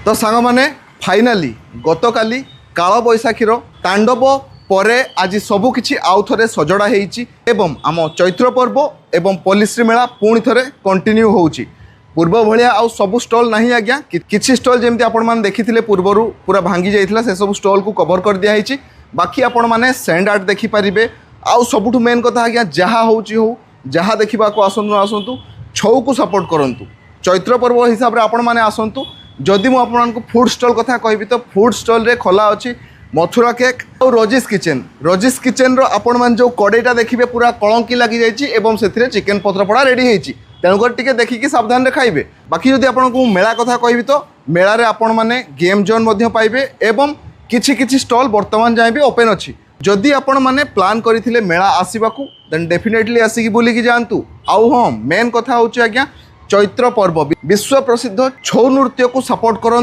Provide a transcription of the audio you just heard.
तो सांग मैंने फाइनाली गतकाली काल बैशाखीर तांडव परे आज सबकिछि आउ थे सजड़ा होती एवं आम चैत्र पर्व एवं पल्लीश्री मेला पुणी थे कंटिन्यू होउची। पूर्व भाया आउ सब स्टल नहीं आज्ञा किछि स्टल जमी आपण मैंने देखी पूर्वर पूरा भांगी जाइथिला से सब स्टल को कवर कर दिया है। बाकी आपण मैंने सैंड आर्ट देखिपारे आउ सबुठ मेन कथा आज्ञा जहाँ होउची हो जहाँ देखा आसतु आसतु छऊ को सपोर्ट करंतु। चैत्र पर्व हिसाब से आपण मैंने आसतु। जदि मु आपको फूड स्टल कथा कहबी तो फूड स्टल रे खोला अच्छी मथुरा केक और रोजिस किचेन रो आपण मान जो कड़ेटा देखिए पूरा कलंकी लगी जाइए से चिकेन पत्रपड़ा रेडी होती तेणुकर टिके देखिकी सावधान रे खाइबे। बाकी जदि आपको मेला कथा कहबी तो मेला रे आपण माने गेम जोन मध्य पाइबे एवं किछि किछि स्टल वर्तमान जाए भी ओपन अच्छी। जदि आपण माने प्लान करथिले मेला आसीबाकू देन डेफिनेटली आसिकी बुलिकी जातु। आउ हाँ मेन कथा होची आज्ञा चैत्र पर्व विश्व प्रसिद्ध छऊ नृत्य को सपोर्ट करन।